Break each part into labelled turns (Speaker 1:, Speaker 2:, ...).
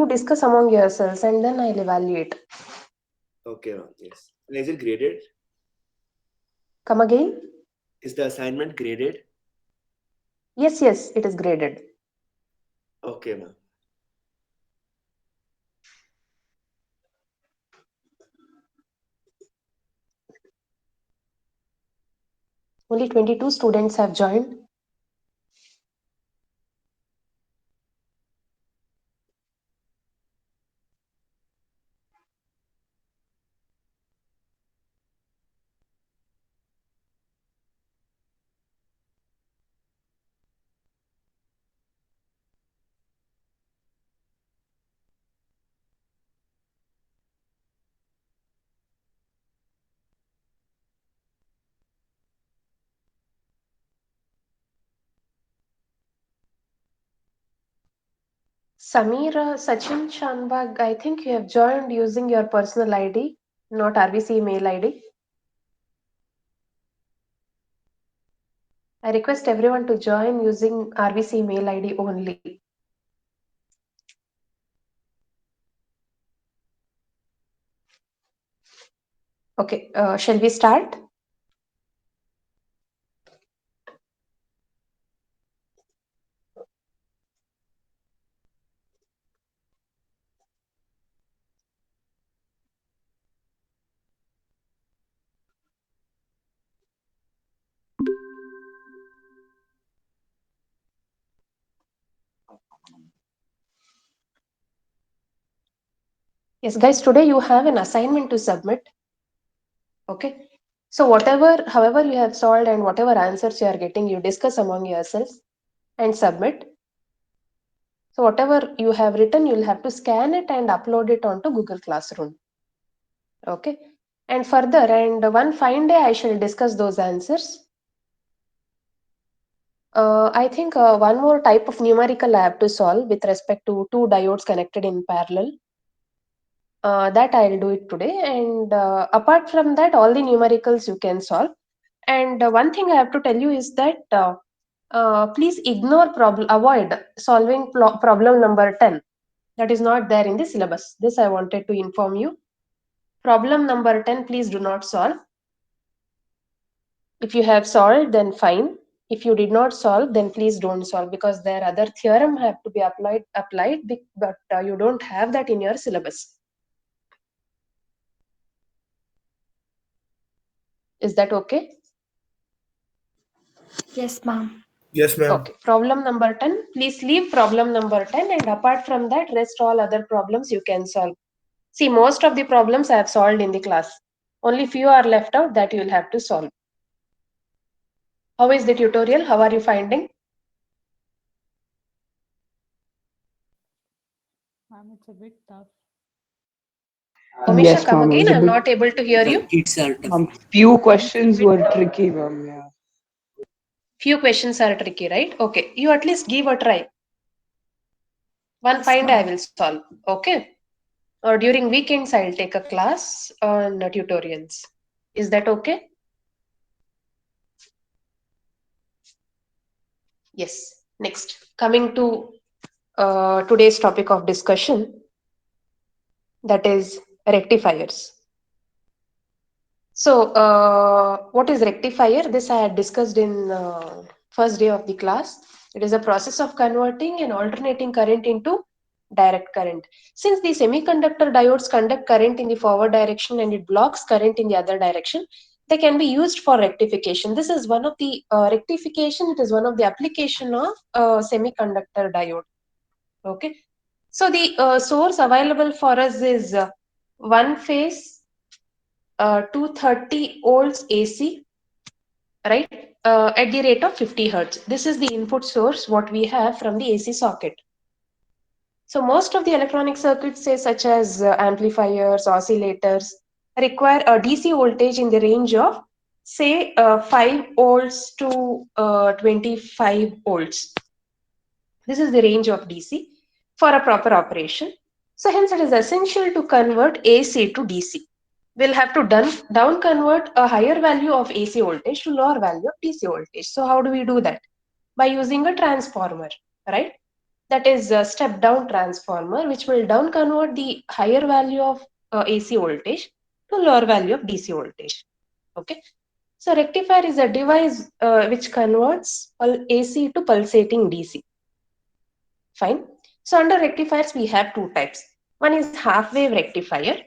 Speaker 1: discuss among yourselves and then I'll evaluate.
Speaker 2: Okay, ma'am. Yes. And is it graded?
Speaker 1: Come again?
Speaker 2: Is the assignment graded?
Speaker 1: Yes, yes, it is graded.
Speaker 2: Okay, ma'am.
Speaker 1: Only 22 students have joined. Samira Sachin Shanbag, I think you have joined using your personal ID, not RBC mail ID. I request everyone to join using RBC mail ID only. Okay, shall we start? Yes, guys, today you have an assignment to submit. Okay. So however you have solved and whatever answers you are getting, you discuss among yourselves and submit. So whatever you have written, you'll have to scan it and upload it onto Google Classroom. Okay. And further, and one fine day, I shall discuss those answers. I think one more type of numerical I have to solve with respect to two diodes connected in parallel. That I'll do it today. And apart from that, all the numericals you can solve. And one thing I have to tell you is that please avoid solving problem number 10. That is not there in the syllabus. This I wanted to inform you. Problem number 10, please do not solve. If you have solved, then fine. If you did not solve, then please don't solve because their other theorem have to be applied, but you don't have that in your syllabus. Is that okay?
Speaker 3: Yes, ma'am.
Speaker 2: Yes, ma'am.
Speaker 1: Okay. Problem number 10. Please leave problem number 10 and apart from that, rest all other problems you can solve. See, most of the problems I have solved in the class. Only few are left out that you will have to solve. How is the tutorial? How are you finding?
Speaker 4: Ma'am, it's a bit tough.
Speaker 1: Omisha,
Speaker 5: Yes,
Speaker 1: come
Speaker 5: ma'am. It
Speaker 1: again.
Speaker 5: was a
Speaker 1: I'm
Speaker 5: bit.
Speaker 1: not able to hear you.
Speaker 2: It's tough.
Speaker 5: Few questions were tricky, ma'am. Yeah.
Speaker 1: Few questions are tricky, right? Okay. You at least give a try. One
Speaker 3: Yes,
Speaker 1: fine day I
Speaker 3: ma'am.
Speaker 1: will solve. Okay. Or during weekends, I'll take a class on tutorials. Is that okay? Yes. Next, coming to today's topic of discussion, that is rectifiers. So, what is rectifier? This I had discussed in first day of the class. It is a process of converting an alternating current into direct current. Since the semiconductor diodes conduct current in the forward direction and it blocks current in the other direction, they can be used for rectification. This is one of the rectification. It is one of the application of semiconductor diode. Okay. So the source available for us is one phase 230 volts AC, right? At the rate of 50 hertz. This is the input source what we have from the AC socket. So most of the electronic circuits, say such as amplifiers, oscillators, require a DC voltage in the range of say 5 volts to 25 volts. This is the range of DC for a proper operation. So hence it is essential to convert AC to DC. We'll have to down convert a higher value of AC voltage to lower value of DC voltage. So how do we do that? By using a transformer, right? that is a step down transformer, which will down convert the higher value of AC voltage to lower value of DC voltage. Okay. So rectifier is a device which converts AC to pulsating DC. Fine. So under rectifiers, we have two types. One is half wave rectifier,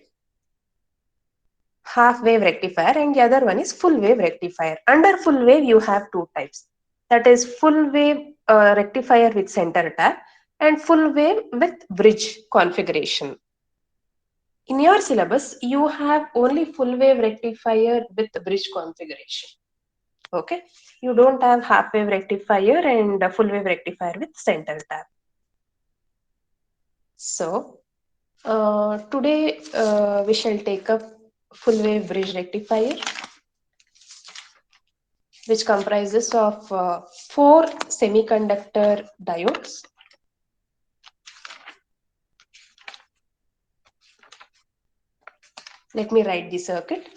Speaker 1: and the other one is full wave rectifier. Under full wave, you have two types. That is full wave rectifier with center tap and full wave with bridge configuration. In your syllabus, you have only full wave rectifier with bridge configuration. Okay, you don't have half wave rectifier and full wave rectifier with center tap. So today we shall take up full wave bridge rectifier, which comprises of 4 semiconductor diodes. Let me write the circuit.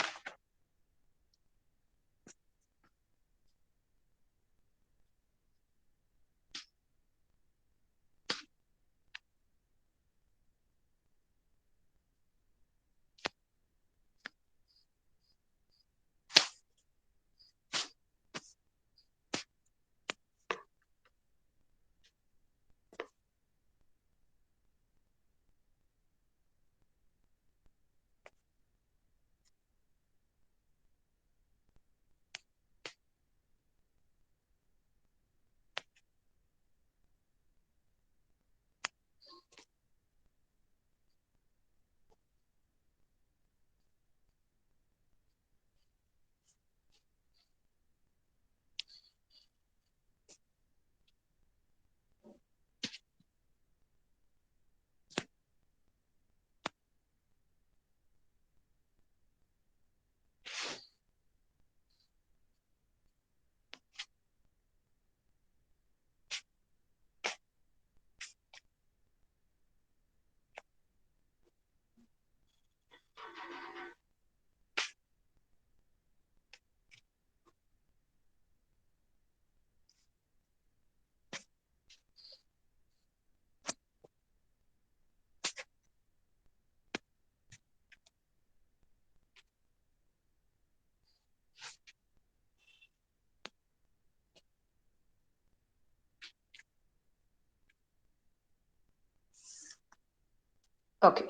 Speaker 1: Okay,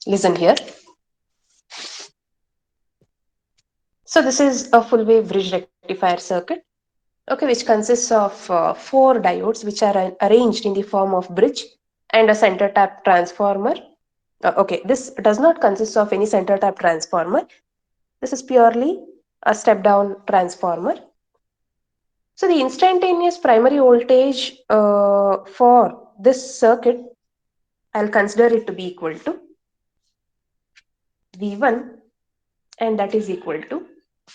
Speaker 1: listen here. So this is a full wave bridge rectifier circuit, okay, which consists of 4 diodes which are arranged in the form of bridge and a center tap transformer. Okay, this does not consist of any center tap transformer. This is purely a step down transformer. So the instantaneous primary voltage for this circuit, I'll consider it to be equal to V1, and that is equal to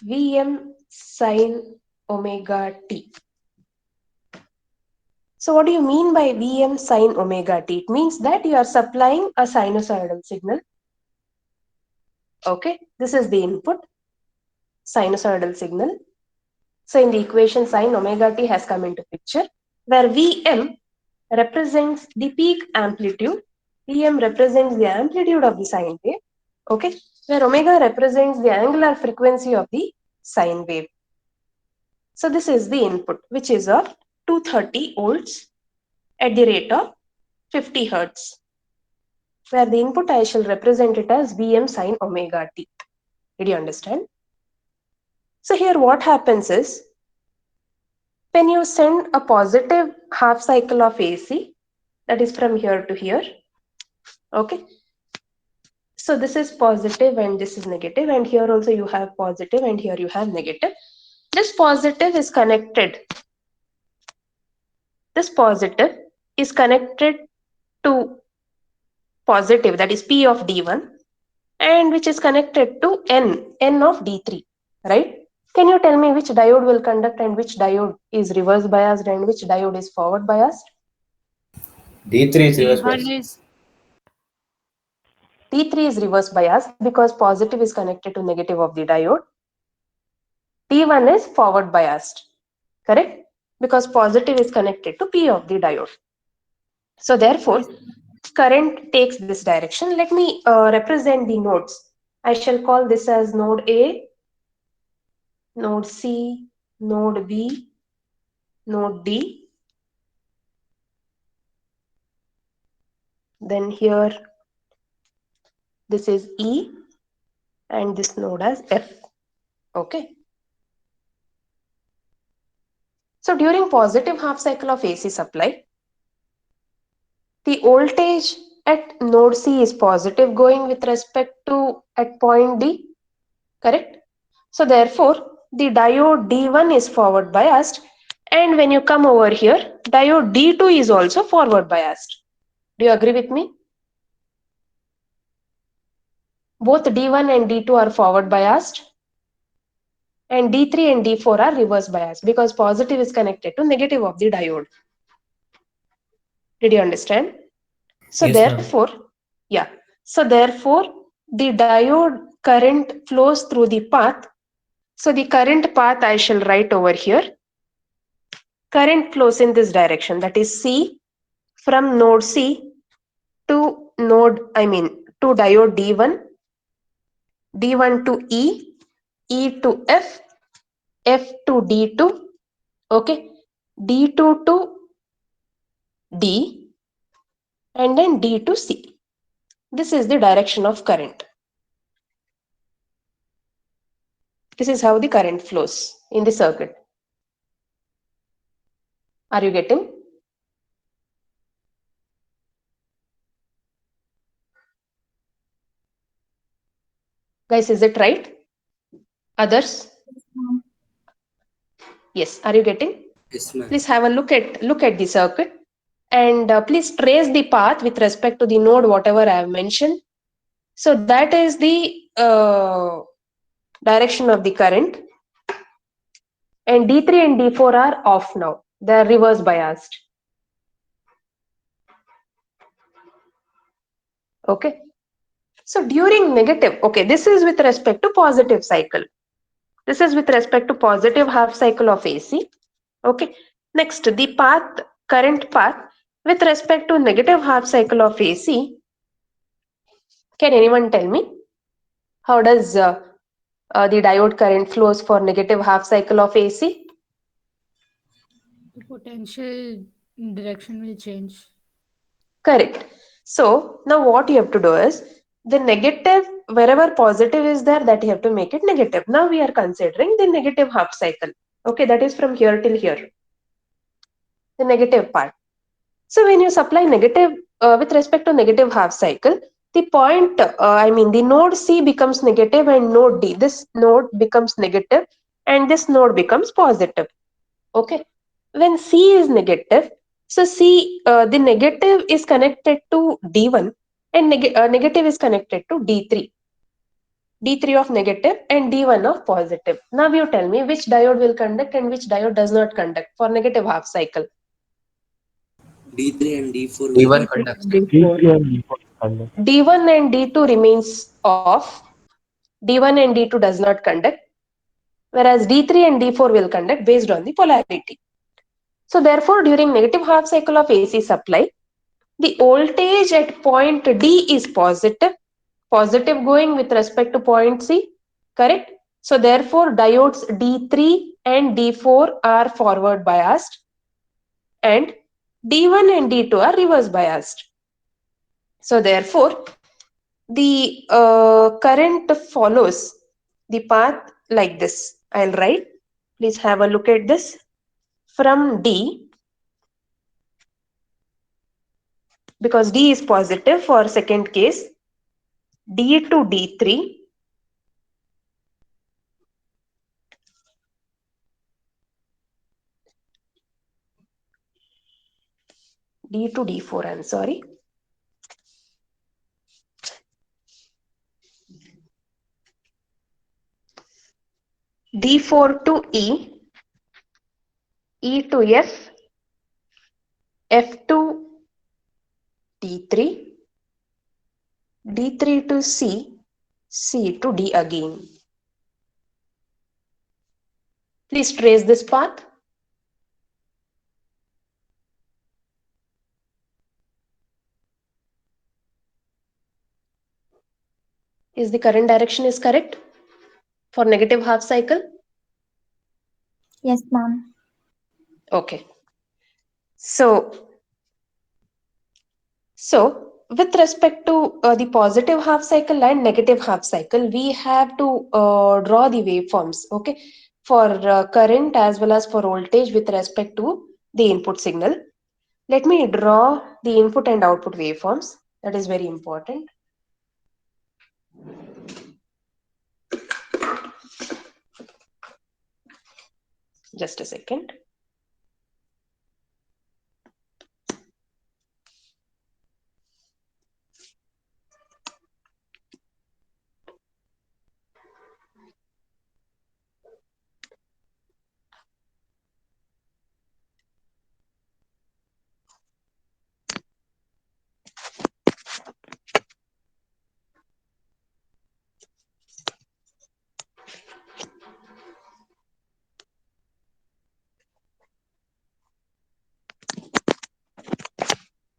Speaker 1: Vm sine omega t. So what do you mean by Vm sine omega t? It means that you are supplying a sinusoidal signal. Okay, this is the input, sinusoidal signal. So in the equation, sine omega t has come into picture, where Vm represents the peak amplitude. Vm represents the amplitude of the sine wave. Okay, where omega represents the angular frequency of the sine wave. So this is the input, which is of 230 volts at the rate of 50 hertz, where the input I shall represent it as Vm sine omega t. Did you understand? So here what happens is, when you send a positive half cycle of AC, that is from here to here, okay. So this is positive and this is negative, and here also you have positive and here you have negative. This positive is connected. This positive is connected to positive, that is P of D1, and which is connected to N of D3, right? Can you tell me which diode will conduct and which diode is reverse biased and which diode is forward biased?
Speaker 3: D3 is reverse
Speaker 4: D1
Speaker 3: bias.
Speaker 4: is
Speaker 1: D3 is reverse biased because positive is connected to negative of the diode. D1 is forward biased, correct? Because positive is connected to P of the diode. So therefore, current takes this direction. Let me represent the nodes. I shall call this as node A, node C, node B, node D. Then here, this is E, and this node as F. Okay. So during positive half cycle of AC supply, the voltage at node C is positive going with respect to at point D, correct? So therefore, the diode D1 is forward biased, and when you come over here, diode D2 is also forward biased. Do you agree with me? Both D1 and D2 are forward biased, and D3 and D4 are reverse biased because positive is connected to negative of the diode. Did you understand? So
Speaker 3: Yes, ma'am.
Speaker 1: therefore, yeah. So therefore, the diode current flows through the path. So the current path I shall write over here. Current flows in this direction, that is C from node C to to diode D1, D1 to E, E to F, F to D2, okay, D2 to D, and then D to C. This is the direction of current. This is how the current flows in the circuit. Are you getting? Guys, is it right? Others? Yes, are you getting?
Speaker 6: Yes, ma'am.
Speaker 1: Please have a look at the circuit, and please trace the path with respect to the node whatever I have mentioned. So that is the direction of the current, and D3 and D4 are off now. They are reverse biased. Okay. So during negative, okay, this is with respect to positive cycle. This is with respect to positive half cycle of AC. Okay. Next, the path, current path with respect to negative half cycle of AC. Can anyone tell me how does the diode current flows for negative half cycle of AC?
Speaker 4: The potential direction will change.
Speaker 1: Correct. So now what you have to do is the negative, wherever positive is there, that you have to make it negative. Now we are considering the negative half cycle. Okay, that is from here till here. The negative part. So when you supply negative with respect to negative half cycle, the point, the node C becomes negative and node D. This node becomes negative and this node becomes positive. Okay. When C is negative, so the negative is connected to D1 and negative is connected to D3. D3 of negative and D1 of positive. Now you tell me which diode will conduct and which diode does not conduct for negative half cycle.
Speaker 6: D3 and D4 will
Speaker 3: D1
Speaker 6: conduct.
Speaker 3: conducts.
Speaker 1: D1 and D2 remains off. D1 and D2 does not conduct, whereas D3 and D4 will conduct based on the polarity. So therefore, during negative half cycle of AC supply, the voltage at point D is positive going with respect to point C, correct? So therefore, diodes D3 and D4 are forward biased and D1 and D2 are reverse biased. So therefore, the current follows the path like this. I'll write. Please have a look at this. From D, because D is positive for second case, D to D3, D to D4, I'm sorry. D4 to E, E to F, F to D3, D3 to C, C to D again. Please trace this path. Is the current direction is correct for negative half cycle?
Speaker 6: Yes, ma'am.
Speaker 1: Okay. So with respect to the positive half cycle and negative half cycle, we have to draw the waveforms, okay, for current as well as for voltage with respect to the input signal. Let me draw the input and output waveforms. That is very important. Just a second.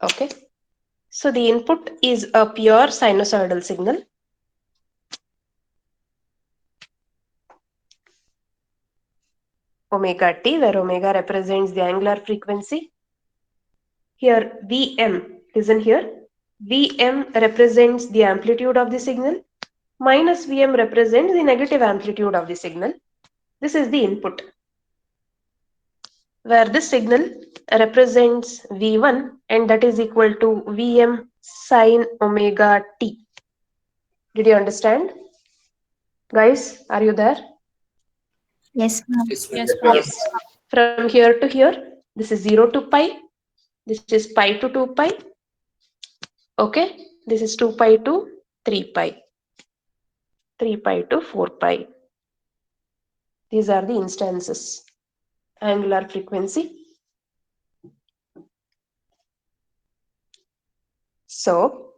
Speaker 1: Okay. So the input is a pure sinusoidal signal. Omega t, where omega represents the angular frequency. Here Vm, listen here. Vm represents the amplitude of the signal. Minus Vm represents the negative amplitude of the signal. This is the input, where this signal represents V1 and that is equal to Vm sine omega t. Did you understand? Guys, are you there?
Speaker 6: Yes, ma'am.
Speaker 4: Yes, ma'am.
Speaker 1: Yes. From here to here, this is 0 to pi. This is pi to 2 pi. Okay. This is 2 pi to 3 pi. 3 pi to 4 pi. These are the instances. Angular frequency. So,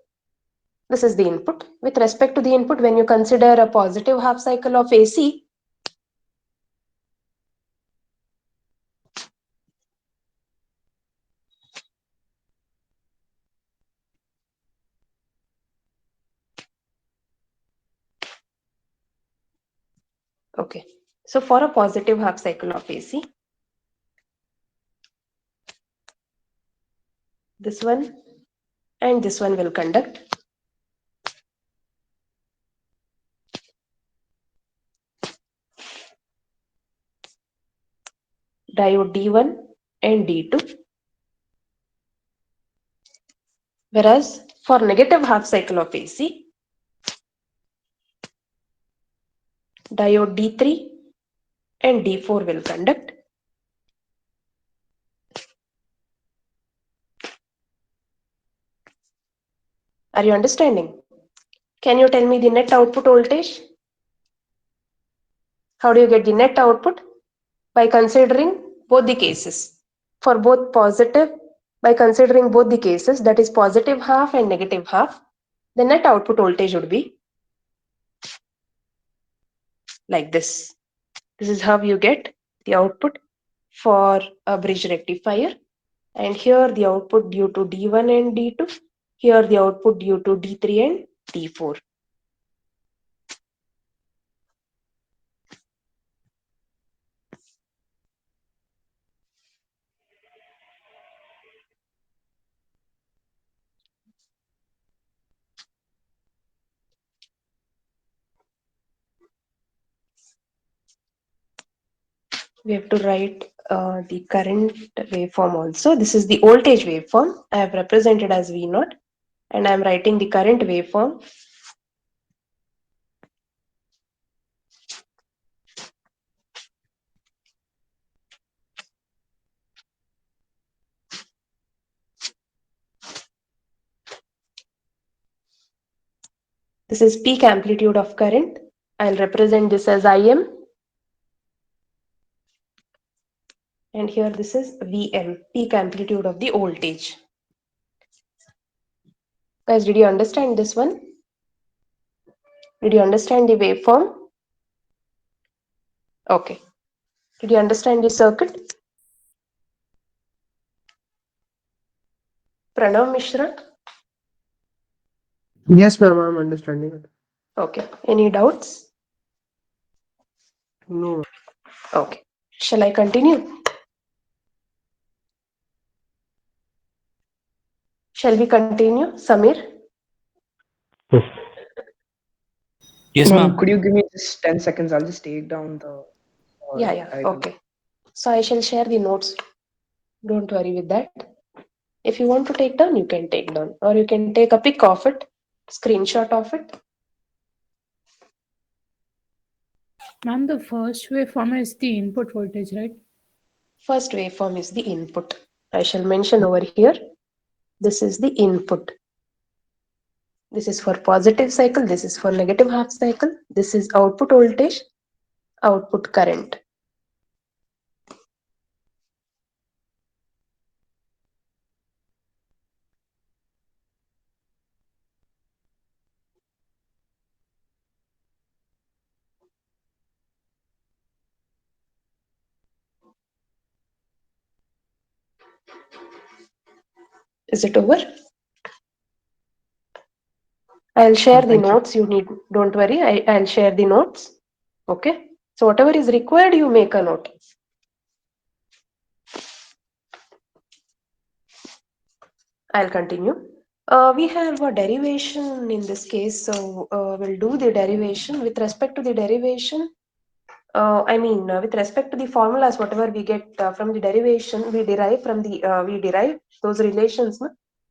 Speaker 1: this is the input. With respect to the input, when you consider a positive half cycle of AC, okay. So, for a positive half cycle of AC, this one and this one will conduct. Diode D1 and D2. Whereas for negative half cycle of AC, diode D3 and D4 will conduct. Are you understanding? Can you tell me the net output voltage? How do you get the net output? By considering both the cases. For both positive, by considering both the cases, that is positive half and negative half, the net output voltage would be like this. This is how you get the output for a bridge rectifier. And here the output due to D1 and D2. Here the output due to D3 and D4. We have to write the current waveform also. This is the voltage waveform. I have represented as V0 and I am writing the current waveform. This is peak amplitude of current. I'll represent this as Im. And here this is Vm, peak amplitude of the voltage. Guys, did you understand this one? Did you understand the waveform? Okay. Did you understand the circuit? Pranav Mishra?
Speaker 7: Yes, ma'am, I'm understanding it.
Speaker 1: Okay. Any doubts?
Speaker 5: No.
Speaker 1: Okay. Shall I continue? Shall we continue, Samir?
Speaker 7: Yes,
Speaker 5: Ma'am,
Speaker 7: ma'am.
Speaker 5: could you give me just 10 seconds? I'll just take down the
Speaker 1: Yeah.
Speaker 5: title.
Speaker 1: Okay. So I shall share the notes. Don't worry with that. If you want to take down, you can take down, or you can take a pic of it, screenshot of it.
Speaker 4: Ma'am, the first waveform is the input voltage, right?
Speaker 1: First waveform is the input. I shall mention over here. This is the input. This is for positive cycle. This is for negative half cycle. This is output voltage, output current. Is it over? I'll share the
Speaker 5: Thank you.
Speaker 1: notes. You need, don't worry. I'll share the notes. Okay. So whatever is required, you make a note. I'll continue. We have a derivation in this case. So we'll do the derivation. With respect to the derivation, with respect to the formulas, whatever we get from the derivation, we derive those relations. No?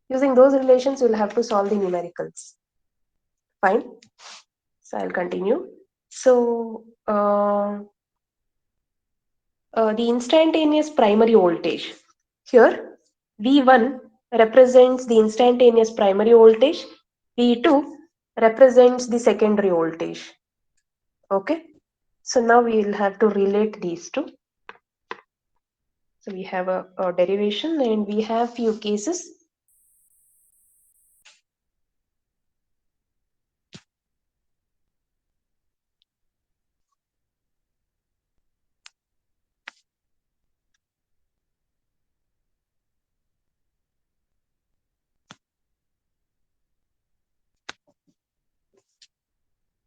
Speaker 1: Using those relations, you'll have to solve the numericals. Fine. So I'll continue. So the instantaneous primary voltage. Here, V1 represents the instantaneous primary voltage. V2 represents the secondary voltage. Okay. So now we will have to relate these two. So we have a derivation and we have few cases.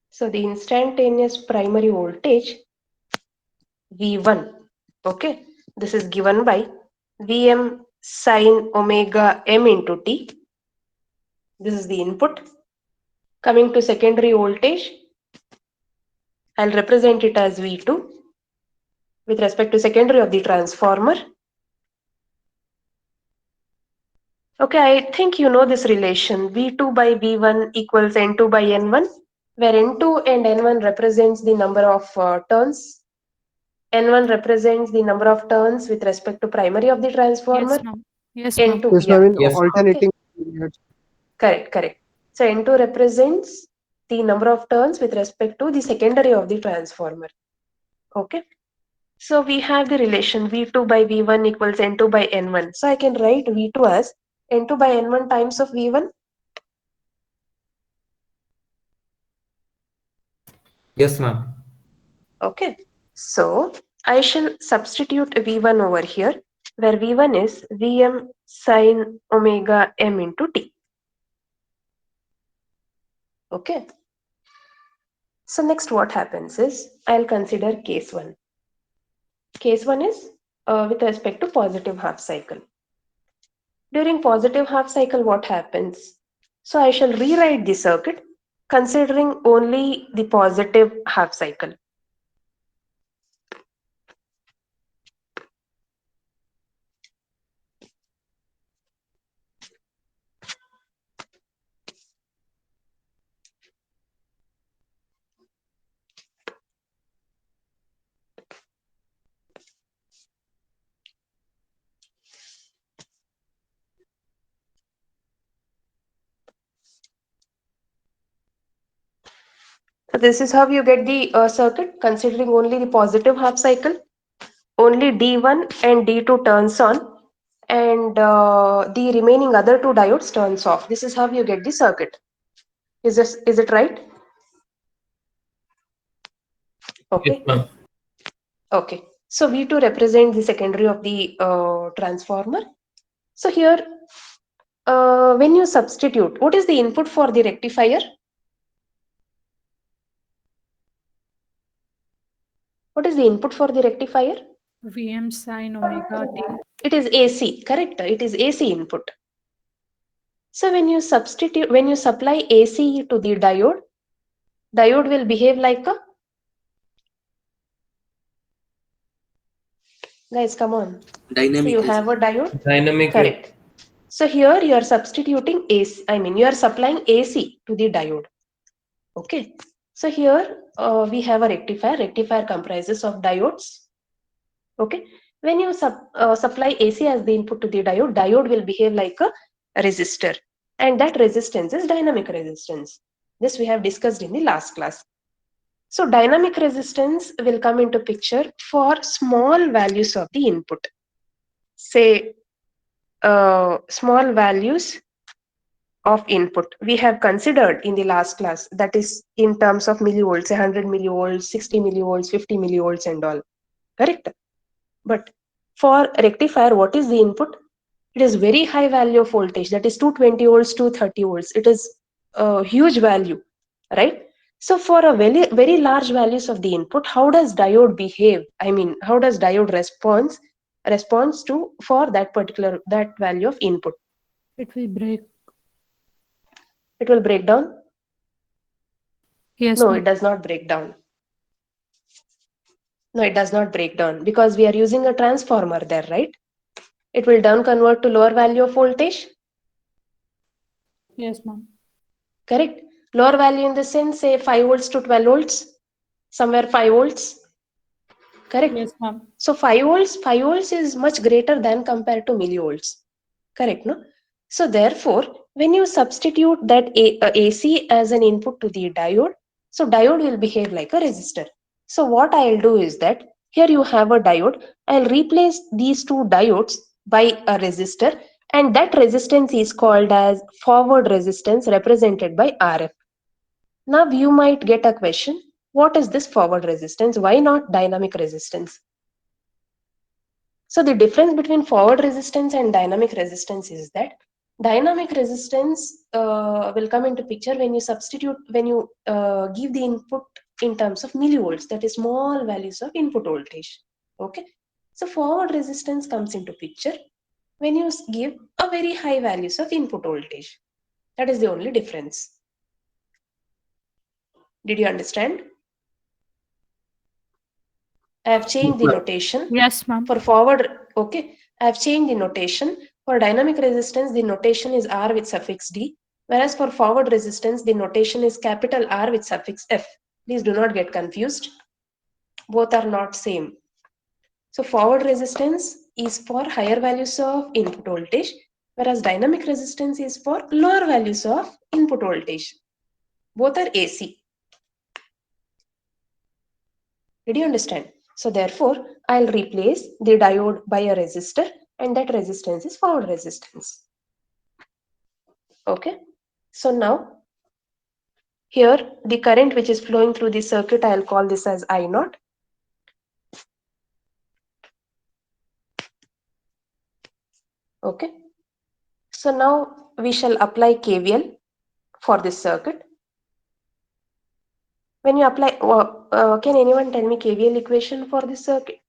Speaker 1: So the instantaneous primary voltage V1, okay, this is given by Vm sine omega m into t. This is the input. Coming to secondary voltage, I'll represent it as V2 with respect to secondary of the transformer. Okay, I think you know this relation V2 by V1 equals N2 by N1, where N2 and N1 represents the number of turns. N1 represents the number of turns with respect to primary of the transformer.
Speaker 4: Yes, ma'am. Yes, ma'am.
Speaker 1: N2,
Speaker 5: Yes,
Speaker 1: yeah.
Speaker 5: ma'am, in
Speaker 7: Yes.
Speaker 5: alternating.
Speaker 1: Correct. So N2 represents the number of turns with respect to the secondary of the transformer. Okay. So we have the relation V2 by V1 equals N2 by N1. So I can write V2 as N2 by N1 times of V1.
Speaker 7: Yes, ma'am.
Speaker 1: Okay. So I shall substitute V1 over here, where V1 is Vm sine omega m into t. Okay. So next what happens is I'll consider case 1. Case 1 is with respect to positive half cycle. During positive half cycle, what happens? So I shall rewrite the circuit considering only the positive half cycle. So this is how you get the circuit considering only the positive half cycle. Only D1 and D2 turns on and the remaining other two diodes turns off. This is how you get the circuit. Is it right?
Speaker 7: Yes,
Speaker 1: Okay.
Speaker 7: ma'am.
Speaker 1: Okay. So V2 represents the secondary of the transformer. So here, when you substitute, what is the input for the rectifier? What is the input for the rectifier?
Speaker 4: Vm sine omega t.
Speaker 1: It is AC, correct? It is AC input. So when you supply AC to the diode, diode will behave like a, guys, come on. So
Speaker 2: Dynamic.
Speaker 1: you have a diode,
Speaker 7: Dynamic.
Speaker 1: correct. So here you are substituting AC, you are supplying AC to the diode. Okay. So here we have a rectifier. Rectifier comprises of diodes. Okay. When you supply AC as the input to the diode, diode will behave like a resistor. And that resistance is dynamic resistance. This we have discussed in the last class. So dynamic resistance will come into picture for small values of the input. Say small values of input we have considered in the last class, that is in terms of millivolts, 100 millivolts, 60 millivolts, 50 millivolts and all, correct? But for rectifier, what is the input? It is very high value of voltage, that is 220 volts, 230 volts. It is a huge value, right? So for a very, very large values of the input, how does diode behave? How does diode responds to for that value of input?
Speaker 4: It will break.
Speaker 1: It will break down.
Speaker 4: Yes,
Speaker 1: No,
Speaker 4: ma'am.
Speaker 1: it does not break down. No, it does not break down because we are using a transformer there, right? It will down convert to lower value of voltage,
Speaker 4: Yes, ma'am.
Speaker 1: correct? Lower value in the sense, say 5 volts to 12 volts, somewhere 5 volts, correct?
Speaker 4: Yes, ma'am.
Speaker 1: So 5 volts is much greater than compared to millivolts, correct, no? So therefore, when you substitute that AC as an input to the diode, so diode will behave like a resistor. So what I'll do is that here you have a diode, I'll replace these two diodes by a resistor, and that resistance is called as forward resistance, represented by RF. Now you might get a question, what is this forward resistance? Why not dynamic resistance? So the difference between forward resistance and dynamic resistance is that dynamic resistance will come into picture when you give the input in terms of millivolts, that is small values of input voltage. Okay. So forward resistance comes into picture when you give a very high values of input voltage. That is the only difference. Did you understand? I have changed the notation.
Speaker 4: Yes, ma'am.
Speaker 1: For forward, okay, I have changed the notation. For dynamic resistance, the notation is R with suffix D, whereas for forward resistance, the notation is capital R with suffix F. Please do not get confused. Both are not same. So forward resistance is for higher values of input voltage, whereas dynamic resistance is for lower values of input voltage. Both are AC. Did you understand? So therefore, I'll replace the diode by a resistor, and that resistance is forward resistance. Okay. So now, here the current which is flowing through the circuit, I'll call this as I naught. Okay. So now we shall apply KVL for this circuit. When you apply, can anyone tell me KVL equation for this circuit?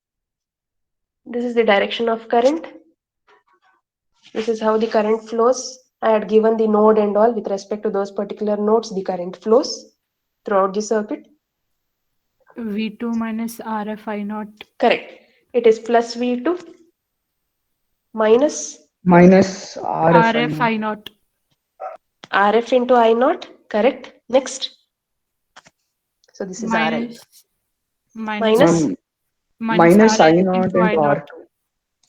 Speaker 1: This is the direction of current. This is how the current flows. I had given the node and all with respect to those particular nodes, the current flows throughout the circuit.
Speaker 4: V2 minus RF I naught.
Speaker 1: Correct. It is plus V2 minus
Speaker 5: minus RF.
Speaker 4: RF I naught.
Speaker 1: RF into I naught. Correct. Next. So this is RL.
Speaker 4: Minus
Speaker 5: Minus I
Speaker 4: RL
Speaker 5: naught
Speaker 4: into I
Speaker 5: into
Speaker 4: naught.
Speaker 5: R2.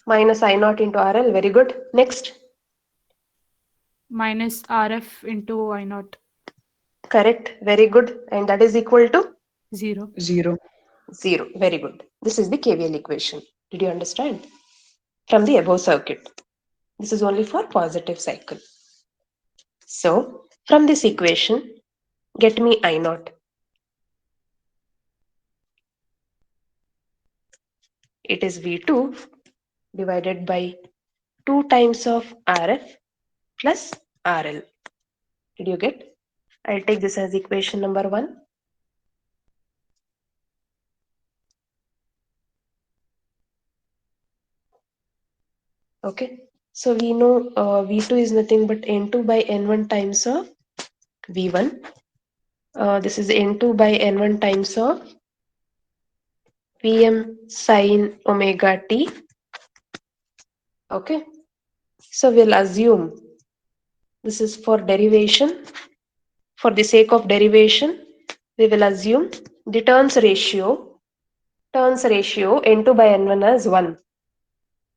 Speaker 1: Minus I naught into RL. Very good. Next.
Speaker 4: Minus RF into I naught.
Speaker 1: Correct. Very good. And that is equal to
Speaker 4: 0.
Speaker 5: 0.
Speaker 1: 0. Very good. This is the KVL equation. Did you understand? From the above circuit. This is only for positive cycle. So from this equation, get me I naught. It is V2 divided by 2 times of RF plus RL. Did you get? I'll take this as equation number 1. Okay, so we know V2 is nothing but N2 by N1 times of V1. This is N2 by N1 times of Vm sine omega t. Okay, so we'll assume this is for derivation. For the sake of derivation, we will assume the turns ratio N2 by N1 as 1.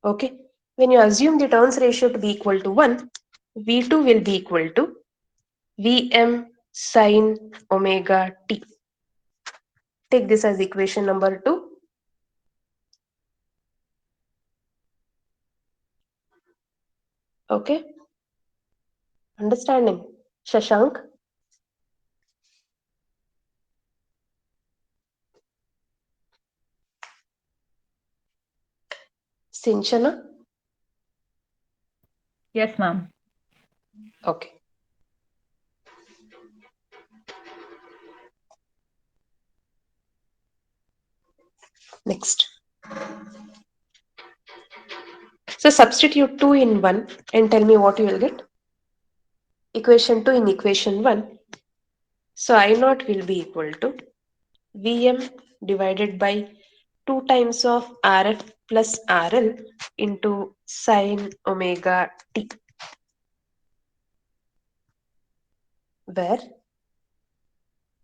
Speaker 1: Okay, when you assume the turns ratio to be equal to 1, V2 will be equal to Vm sine omega t. Take this as equation number 2. Okay, understanding? Shashank? Sinchana?
Speaker 8: Yes, ma'am.
Speaker 1: Okay. Next. So substitute 2 in 1 and tell me what you will get. Equation 2 in equation 1. So I naught will be equal to Vm divided by 2 times of Rf plus RL into sine omega t, where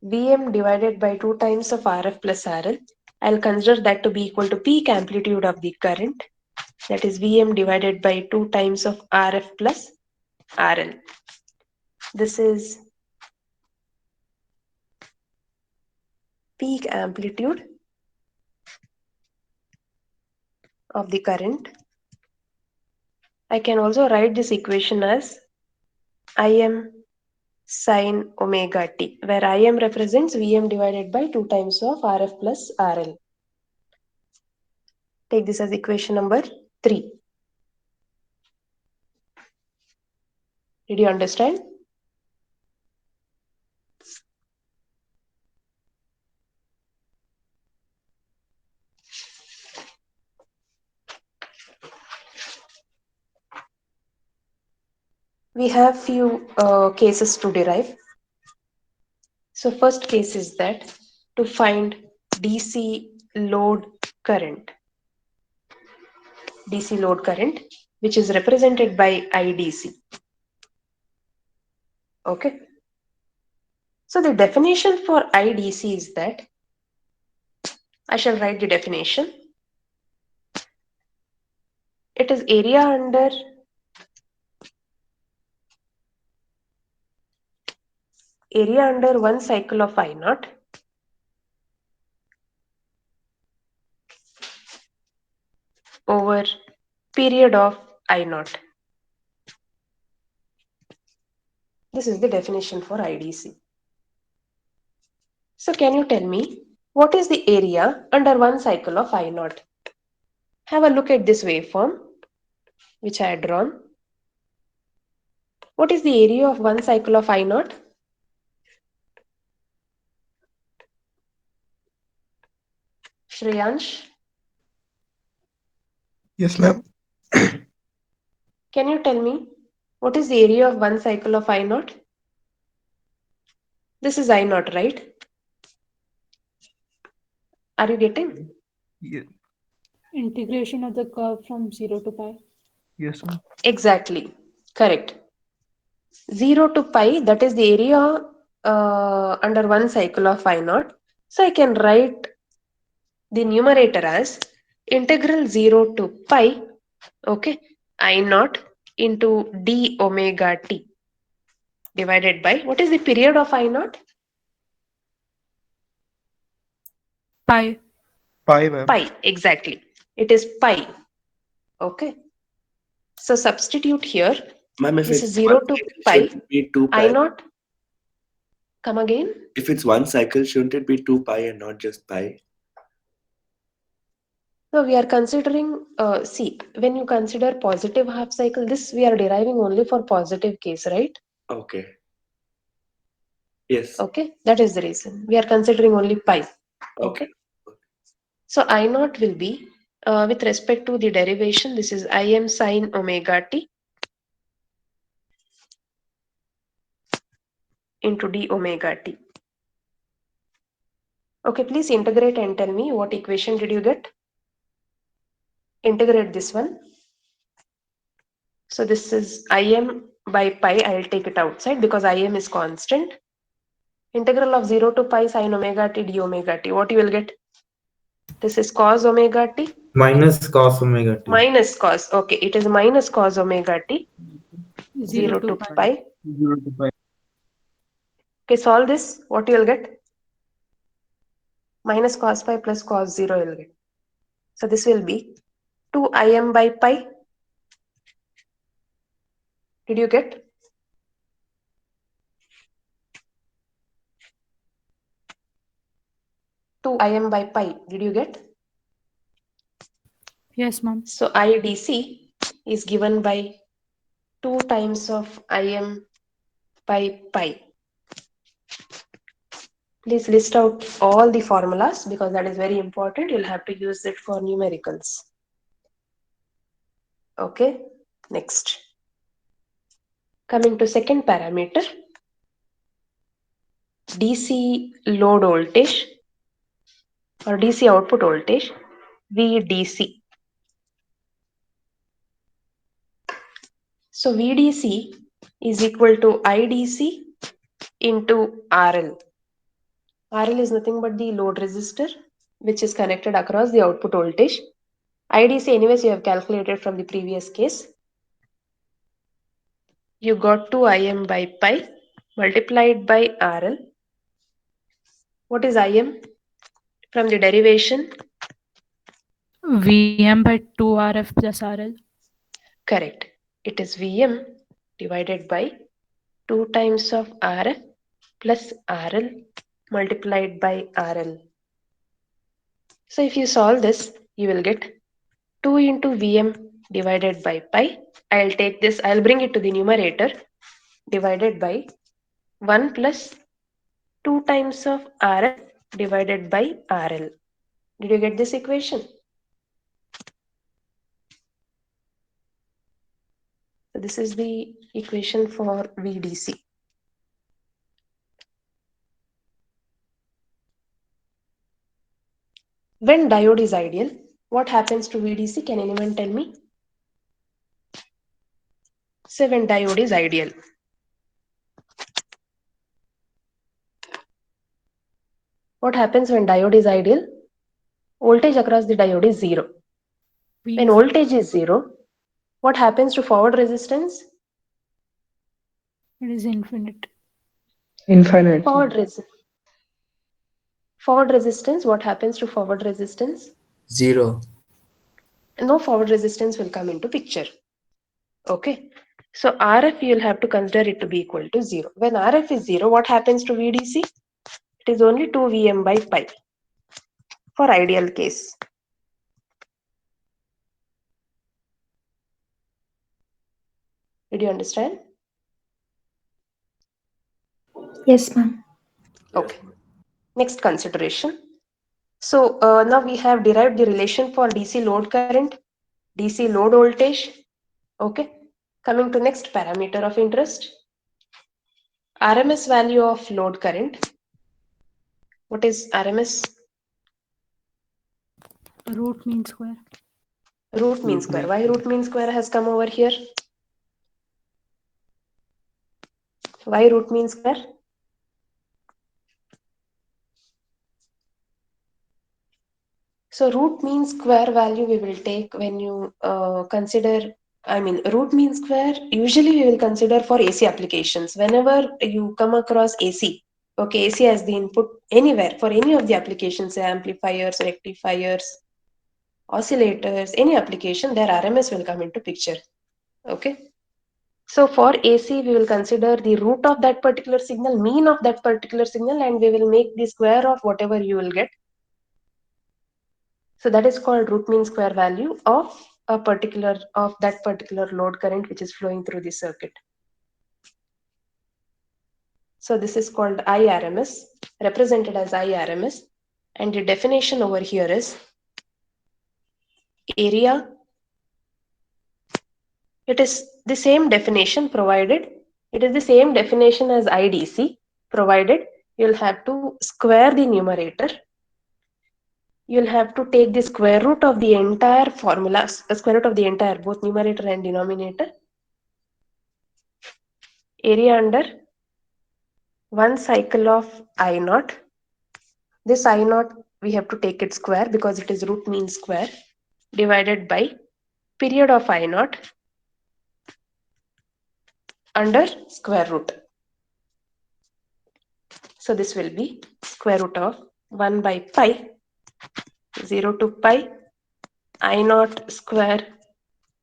Speaker 1: Vm divided by 2 times of Rf plus RL, I'll consider that to be equal to peak amplitude of the current, that is Vm divided by 2 times of Rf plus RL. This is peak amplitude of the current. I can also write this equation as Im sine omega t, where Im represents Vm divided by 2 times of Rf plus RL. Take this as equation number 3. Did you understand? We have few cases to derive. So first case is that to find DC load current, which is represented by IDC. Okay. So the definition for IDC is that, I shall write the definition. It is area under one cycle of I naught over period of I naught. This is the definition for IDC. So can you tell me what is the area under one cycle of I naught? Have a look at this waveform which I had drawn. What is the area of one cycle of I naught? Shreyansh?
Speaker 9: Yes, ma'am.
Speaker 1: Can you tell me what is the area of one cycle of I naught? This is I naught, right? Are you getting?
Speaker 9: Yeah.
Speaker 4: Integration of the curve from 0 to pi.
Speaker 9: Yes, ma'am.
Speaker 1: Exactly. Correct. 0 to pi, that is the area under one cycle of I naught. So I can write the numerator as integral 0 to pi, okay, I naught into d omega t divided by, what is the period of I naught?
Speaker 4: Pi.
Speaker 9: Pi, ma'am.
Speaker 1: Pi, exactly. It is pi. Okay. So substitute here.
Speaker 2: Ma'am, if
Speaker 1: This
Speaker 2: it's
Speaker 1: is 0
Speaker 2: one
Speaker 1: to
Speaker 2: cycle,
Speaker 1: pi.
Speaker 2: shouldn't it be 2 pi?
Speaker 1: I naught. Come again.
Speaker 2: If it's one cycle, shouldn't it be 2 pi and not just pi?
Speaker 1: So we are considering, see, when you consider positive half cycle, this we are deriving only for positive case, right?
Speaker 2: Okay. Yes.
Speaker 1: Okay, that is the reason. We are considering only pi. Okay.
Speaker 2: Okay.
Speaker 1: So I naught will be with respect to the derivation, this is Im sine omega t into d omega t. Okay, please integrate and tell me what equation did you get? Integrate this one. So this is Im by pi. I'll take it outside because Im is constant. Integral of 0 to pi sine omega t d omega t. What you will get? This is cos omega t
Speaker 7: Minus cos omega t.
Speaker 1: minus cos. Okay, it is minus cos omega t 0 to pi.
Speaker 9: 0 to pi.
Speaker 1: Okay, solve this. What you will get? Minus cos pi plus cos 0 you will get. So this will be 2 Im by pi. Did you get? Two Im by pi. Did you get?
Speaker 4: Yes, ma'am.
Speaker 1: So IDC is given by 2 times of Im by pi. Please list out all the formulas because that is very important. You'll have to use it for numericals. Okay, next. Coming to second parameter, DC load voltage or DC output voltage, VDC. So VDC is equal to IDC into RL. RL is nothing but the load resistor which is connected across the output voltage. IDC anyways you have calculated from the previous case. You got 2 Im by pi multiplied by RL. What is Im? From the derivation?
Speaker 4: VM by 2RF plus RL.
Speaker 1: Correct. It is Vm divided by 2 times of Rf plus RL multiplied by RL. So if you solve this, you will get 2 into Vm divided by pi. I'll take this, I'll bring it to the numerator, divided by 1 plus 2 times of Rf divided by RL. Did you get this equation? So this is the equation for VDC. When diode is ideal, what happens to VDC? Can anyone tell me? Say when diode is ideal. What happens when diode is ideal? Voltage across the diode is 0. When voltage is 0, what happens to forward resistance?
Speaker 4: It is infinite.
Speaker 5: Infinite.
Speaker 1: Forward resistance, what happens to forward resistance?
Speaker 7: 0.
Speaker 1: No forward resistance will come into picture. Okay. So RF you will have to consider it to be equal to 0. When RF is 0, what happens to VDC? It is only 2 Vm by pi for ideal case. Did you understand?
Speaker 6: Yes, ma'am.
Speaker 1: Okay. Next consideration. So now we have derived the relation for DC load current, DC load voltage. Okay. Coming to next parameter of interest. RMS value of load current. What is RMS?
Speaker 4: Root mean square.
Speaker 1: Root mean square. Why root mean square has come over here? Why root mean square? So root mean square value we will take when you consider, root mean square usually we will consider for AC applications. Whenever you come across AC, okay, AC as the input anywhere for any of the applications, say amplifiers, rectifiers, oscillators, any application, their RMS will come into picture. Okay. So for AC, we will consider the root of that particular signal, mean of that particular signal, and we will make the square of whatever you will get. So that is called root mean square value of that particular load current which is flowing through the circuit. So this is called IRMS, represented as IRMS, and the definition over here is area. It is the same definition provided. It is the same definition as IDC, provided you'll have to square the numerator. You'll have to take the square root of the entire formula, square root of the entire, both numerator and denominator. Area under 1 cycle of I naught. This I naught, we have to take it square because it is root mean square, divided by period of I naught under square root. So this will be square root of 1 by pi, 0 to pi, I naught square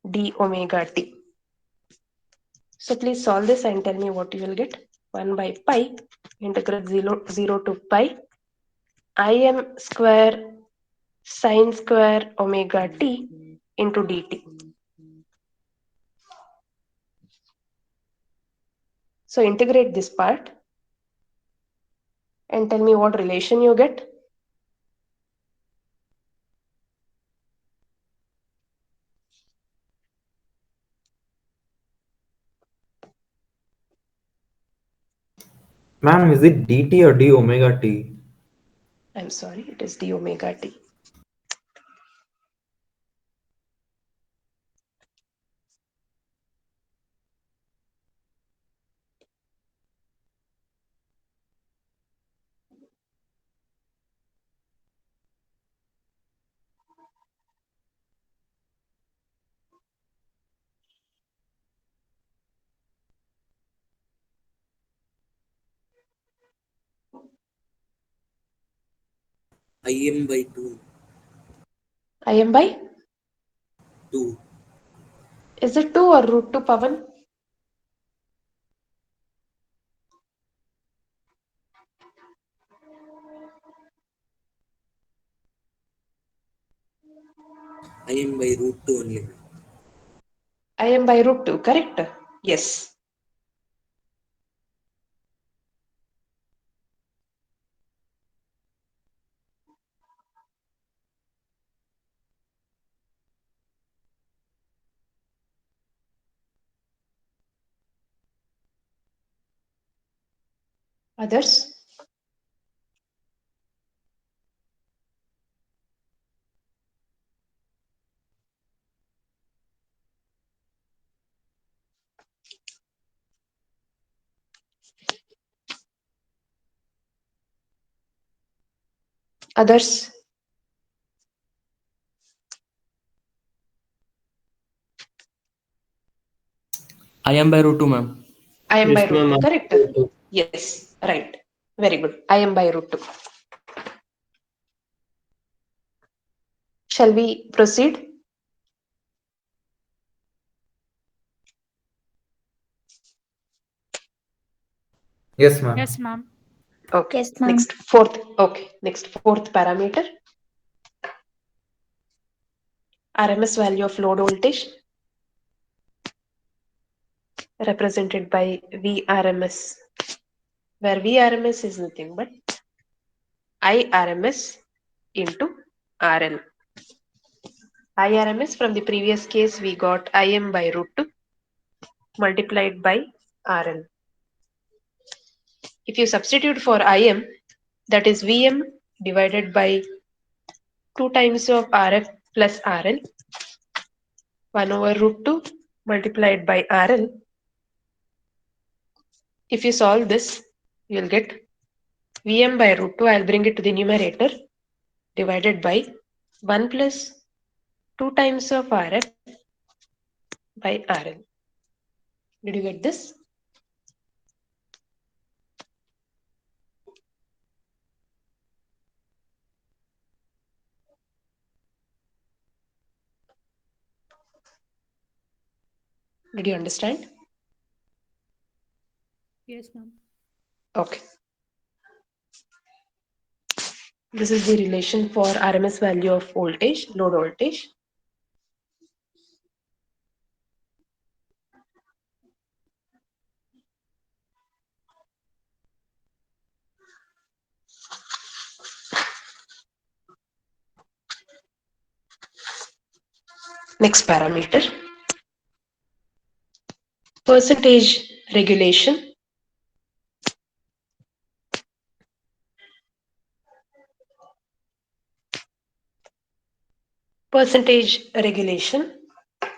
Speaker 1: d omega t. So please solve this and tell me what you will get. 1 by pi integral 0 to pi Im square sine square omega t into dt. So integrate this part and tell me what relation you get.
Speaker 7: Ma'am, is it dt or d omega t?
Speaker 1: I'm sorry, it is d omega t.
Speaker 2: Im by 2.
Speaker 1: Im by?
Speaker 2: 2.
Speaker 1: Is it 2 or root 2, Pavan?
Speaker 2: Im by root 2 only.
Speaker 1: Im by root 2, correct? Yes. Others? Others?
Speaker 8: Im by root 2, ma'am.
Speaker 1: Im by
Speaker 8: Yes,
Speaker 1: root 2,
Speaker 8: ma'am.
Speaker 1: correct? Yes, right. Very good. Im by root 2. Shall we proceed?
Speaker 7: Yes, ma'am.
Speaker 4: Yes, ma'am.
Speaker 1: Okay.
Speaker 6: Yes, ma'am.
Speaker 1: Next, fourth. Okay. Next, fourth parameter. RMS value of load voltage represented by VRMS, where VRMS is nothing but IRMS into RL. IRMS from the previous case we got Im by root 2 multiplied by RL. If you substitute for Im, that is Vm divided by 2 times of Rf plus RL, 1 over root 2 multiplied by RL. If you solve this, you will get Vm by root 2, I'll bring it to the numerator, divided by 1 plus 2 times of Rf by RL. Did you get this? Did you understand?
Speaker 4: Yes, ma'am.
Speaker 1: Okay. This is the relation for RMS value of voltage, load voltage. Next parameter, percentage regulation. Percentage regulation,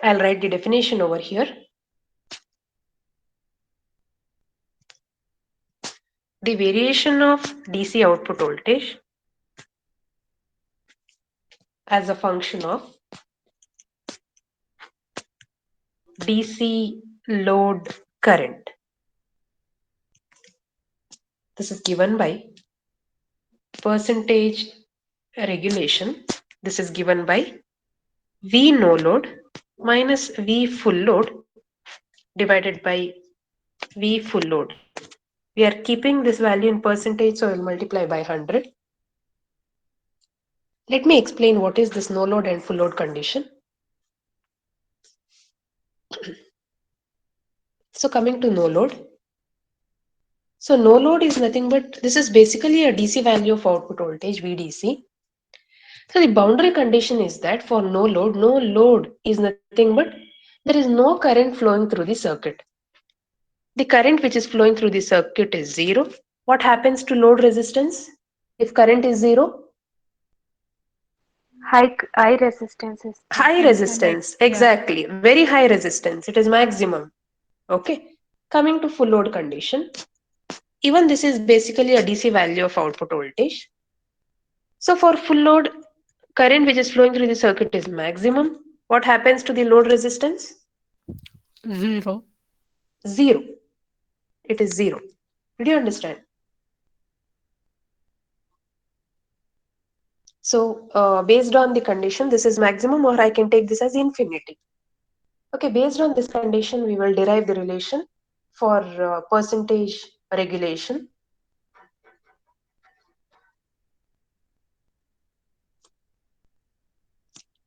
Speaker 1: I'll write the definition over here. The variation of DC output voltage as a function of DC load current. This is given by percentage regulation. This is given by V no load minus V full load divided by V full load. We are keeping this value in percentage, so we'll multiply by 100. Let me explain what is this no load and full load condition. So coming to no load. So no load is nothing but, this is basically a DC value of output voltage, VDC. So the boundary condition is that for no load is nothing but there is no current flowing through the circuit. The current which is flowing through the circuit is 0. What happens to load resistance if current is 0?
Speaker 6: High resistance is
Speaker 1: High resistance, exactly. Very high resistance. It is maximum. Okay. Coming to full load condition. Even this is basically a DC value of output voltage. So for full load, current which is flowing through the circuit is maximum. What happens to the load resistance?
Speaker 4: 0.
Speaker 1: 0. It is 0. Did you understand? So based on the condition, this is maximum, or I can take this as infinity. Okay, based on this condition, we will derive the relation for percentage regulation.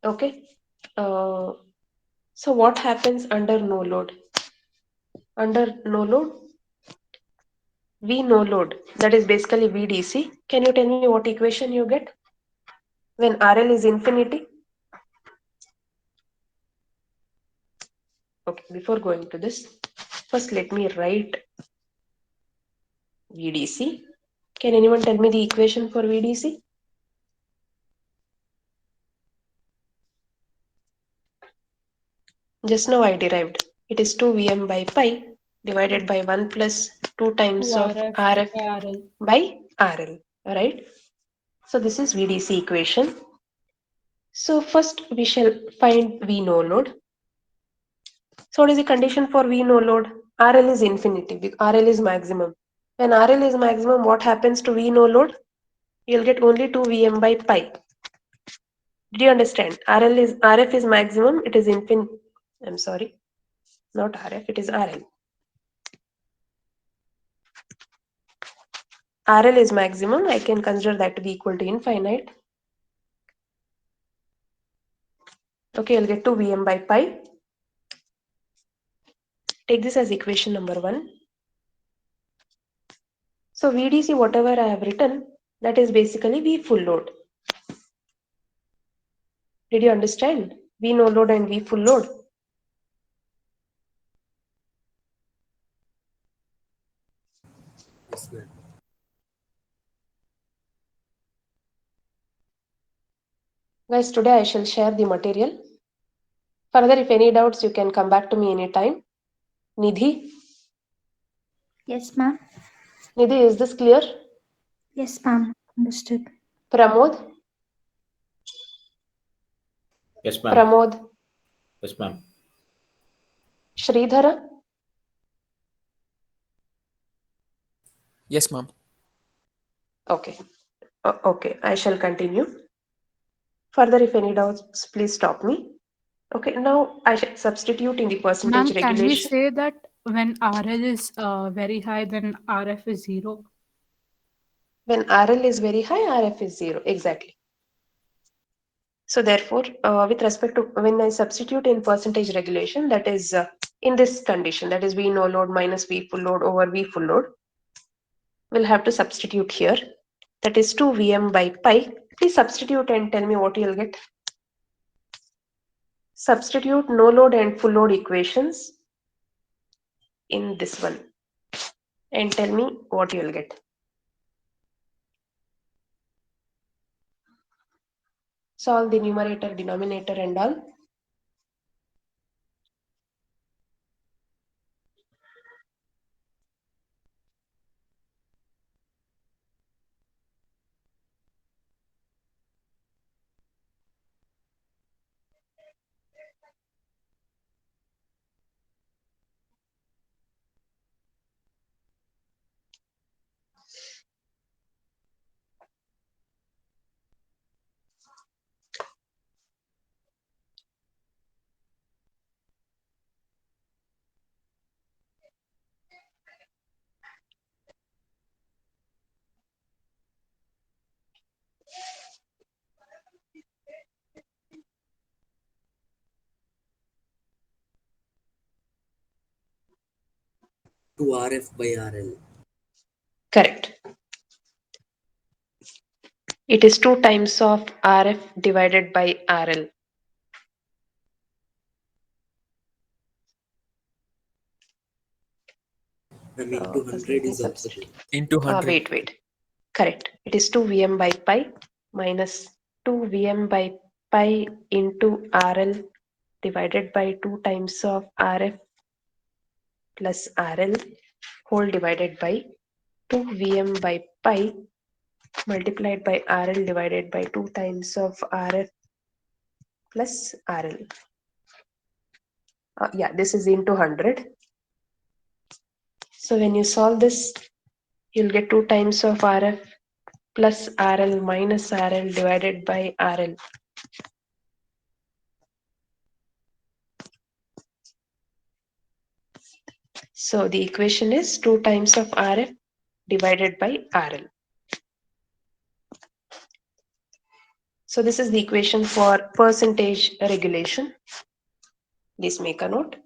Speaker 1: Okay. So what happens under no load? Under no load, V no load, that is basically VDC. Can you tell me what equation you get when RL is infinity? Okay, before going to this, first let me write VDC. Can anyone tell me the equation for VDC? Just now I derived. It is 2 Vm by pi divided by 1 plus 2 times of RF
Speaker 4: RL.
Speaker 1: by RL. Alright. So this is VDC equation. So first we shall find V no load. So what is the condition for V no load? RL is infinity. RL is maximum. When RL is maximum, what happens to V no load? You'll get only 2 Vm by pi. Did you understand? RF is maximum. It is infinite. I'm sorry. Not RF, it is RL. RL is maximum. I can consider that to be equal to infinite. Okay, you'll get 2 Vm by pi. Take this as equation number 1. So VDC, whatever I have written, that is basically V full load. Did you understand? V no load and V full load.
Speaker 2: Yes, ma'am.
Speaker 1: Guys, today I shall share the material. Further, if any doubts, you can come back to me anytime. Nidhi?
Speaker 6: Yes, ma'am.
Speaker 1: Nidhi, is this clear?
Speaker 6: Yes, ma'am. Understood.
Speaker 1: Pramod?
Speaker 3: Yes, ma'am.
Speaker 1: Pramod?
Speaker 3: Yes, ma'am.
Speaker 1: Sridhara?
Speaker 8: Yes, ma'am.
Speaker 1: Okay. Okay, I shall continue. Further, if any doubts, please stop me. Okay, now I shall substitute in the percentage
Speaker 4: Ma'am, can we
Speaker 1: regulation.
Speaker 4: say that when RL is very high, then RF is 0?
Speaker 1: When RL is very high, RF is 0. Exactly. So therefore, with respect to when I substitute in percentage regulation, that is in this condition, that is V no load minus V full load over V full load, we'll have to substitute here. That is 2 Vm by pi. Please substitute and tell me what you'll get. Substitute no load and full load equations in this one and tell me what you'll get. Solve the numerator, denominator and all.
Speaker 8: To RF by RL.
Speaker 1: Correct. It is 2 times of RF divided by RL.
Speaker 8: And into 100 is opposite. Into
Speaker 1: Into
Speaker 8: 100.
Speaker 1: wait. Correct. It is 2 Vm by pi minus 2 Vm by pi into RL divided by 2 times of RF plus RL whole divided by 2 Vm by pi multiplied by RL divided by 2 times of RF plus RL. Yeah, this is into 100. So when you solve this, you'll get 2 times of RF plus RL minus RL divided by RL. So the equation is 2 times of RF divided by RL. So this is the equation for percentage regulation. Please make a note.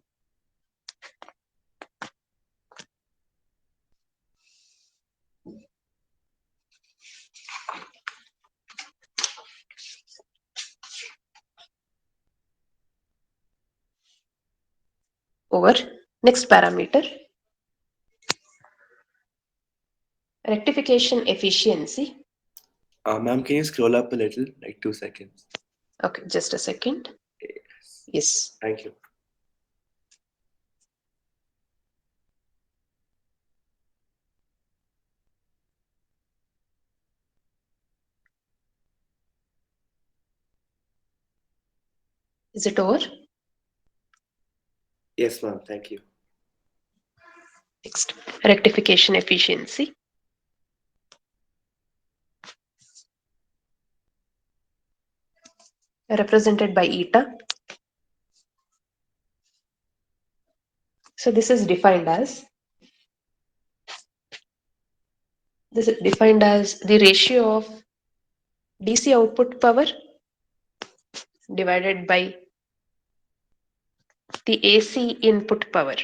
Speaker 1: Over next parameter, rectification efficiency.
Speaker 2: Ma'am, can you scroll up a little, like 2 seconds?
Speaker 1: Okay, just a second. Yes.
Speaker 2: Thank you.
Speaker 1: Is it over?
Speaker 2: Yes, ma'am. Thank you.
Speaker 1: Next, rectification efficiency. Represented by eta. So this is defined as the ratio of DC output power divided by the AC input power.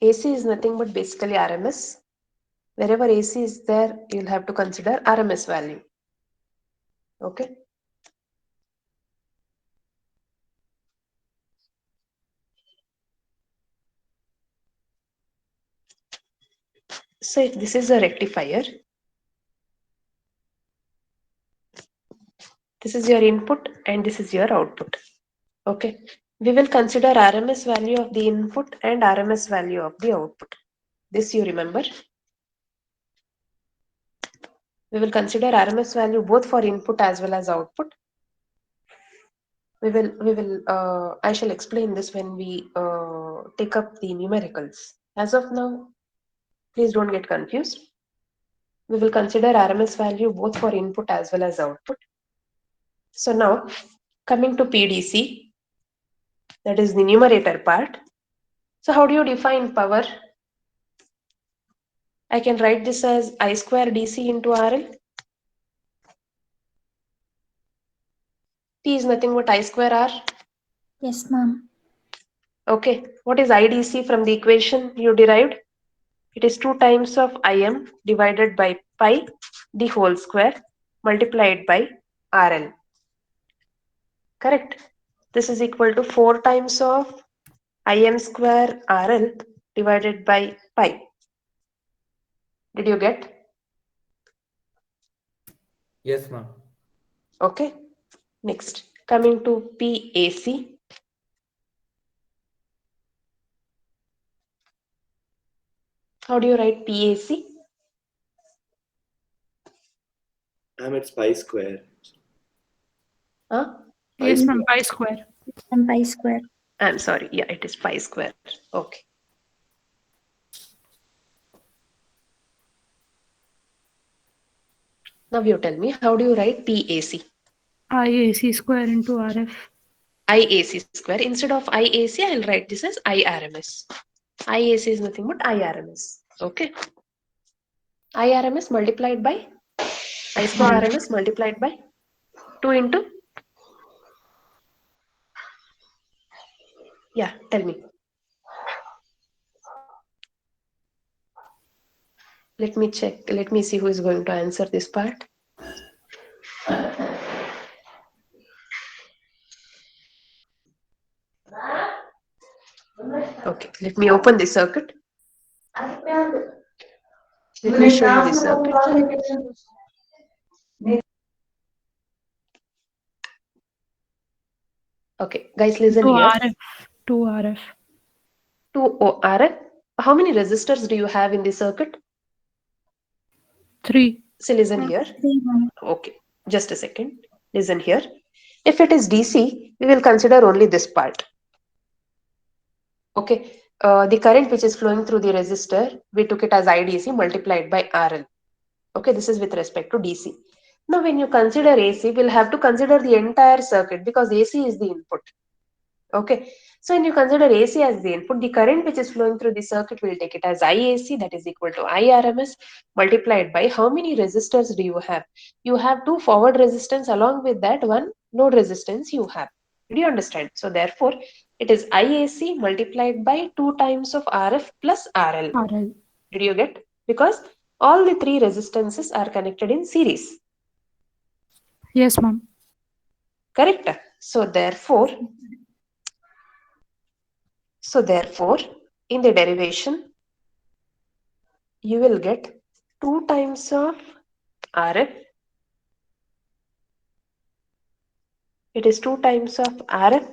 Speaker 1: AC is nothing but basically RMS. Wherever AC is there, you'll have to consider RMS value. Okay. So if this is a rectifier, this is your input and this is your output. Okay. We will consider RMS value of the input and RMS value of the output. This you remember. We will consider RMS value both for input as well as output. I shall explain this when we take up the numericals. As of now, please don't get confused. We will consider RMS value both for input as well as output. So now, coming to PDC, that is the numerator part. So how do you define power? I can write this as I square DC into RL. P is nothing but I square R.
Speaker 6: Yes, ma'am.
Speaker 1: Okay, what is IDC from the equation you derived? It is 2 times of Im divided by pi the whole square multiplied by RL. Correct. This is equal to 4 times of Im square RL divided by pi. Did you get?
Speaker 7: Yes, ma'am.
Speaker 1: Okay. Next, coming to PAC. How do you write PAC?
Speaker 2: It's pi square.
Speaker 1: Huh?
Speaker 4: Yes,
Speaker 2: Pi
Speaker 4: ma'am. Pi square.
Speaker 6: And pi square.
Speaker 1: I'm sorry. Yeah, it is pi square. Okay. Now you tell me, how do you write PAC?
Speaker 4: IAC square into RF.
Speaker 1: IAC square. Instead of IAC, I'll write this as IRMS. IAC is nothing but IRMS. Okay. IRMS multiplied by I square RMS multiplied by 2 into. Yeah, tell me. Let me check. Let me see who is going to answer this part. Okay, let me open the circuit. Let me show you the circuit. Okay, guys, listen
Speaker 4: To
Speaker 1: here.
Speaker 4: RF. To RF.
Speaker 1: To RF, how many resistors do you have in the circuit?
Speaker 4: 3.
Speaker 1: So listen here.
Speaker 6: 3, ma'am.
Speaker 1: Okay, just a second. Listen here. If it is DC, we will consider only this part. Okay, the current which is flowing through the resistor, we took it as IDC multiplied by RL. Okay, this is with respect to DC. Now, when you consider AC, we'll have to consider the entire circuit because AC is the input. Okay, so when you consider AC as the input, the current which is flowing through the circuit, will take it as IAC, that is equal to IRMS multiplied by how many resistors do you have? You have 2 forward resistance, along with that 1 load resistance you have. Did you understand? So therefore, it is IAC multiplied by 2 times of RF plus RL.
Speaker 4: RL.
Speaker 1: Did you get? Because all the 3 resistances are connected in series.
Speaker 4: Yes, ma'am.
Speaker 1: Correct? So therefore, in the derivation, you will get 2 times of RF. It is 2 times of RF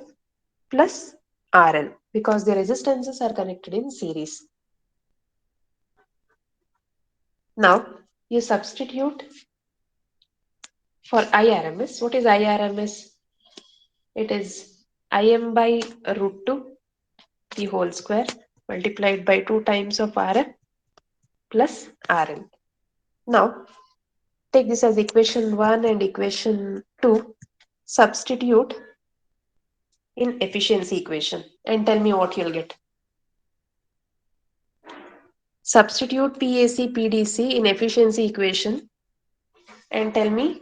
Speaker 1: plus RL because the resistances are connected in series. Now, you substitute for IRMS. What is IRMS? It is Im by root 2 the whole square multiplied by 2 times of RF plus RL. Now, take this as equation 1 and equation 2. Substitute in efficiency equation and tell me what you'll get. Substitute PAC, PDC in efficiency equation and tell me,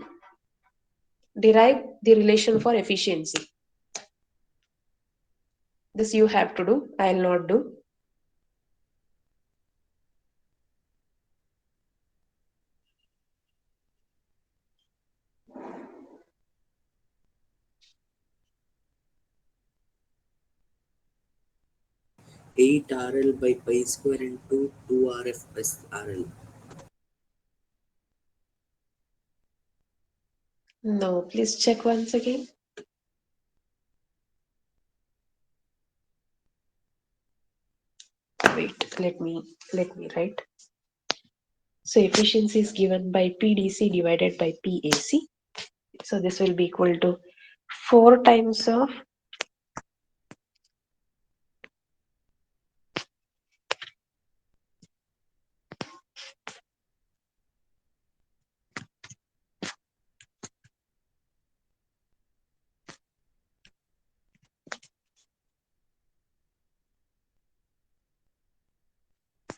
Speaker 1: derive the relation for efficiency. This you have to do, I will not do.
Speaker 8: Eight RL by pi square into 2 RF plus RL.
Speaker 1: No, please check once again. Wait, let me write. So efficiency is given by PDC divided by PAC. So this will be equal to 4 times of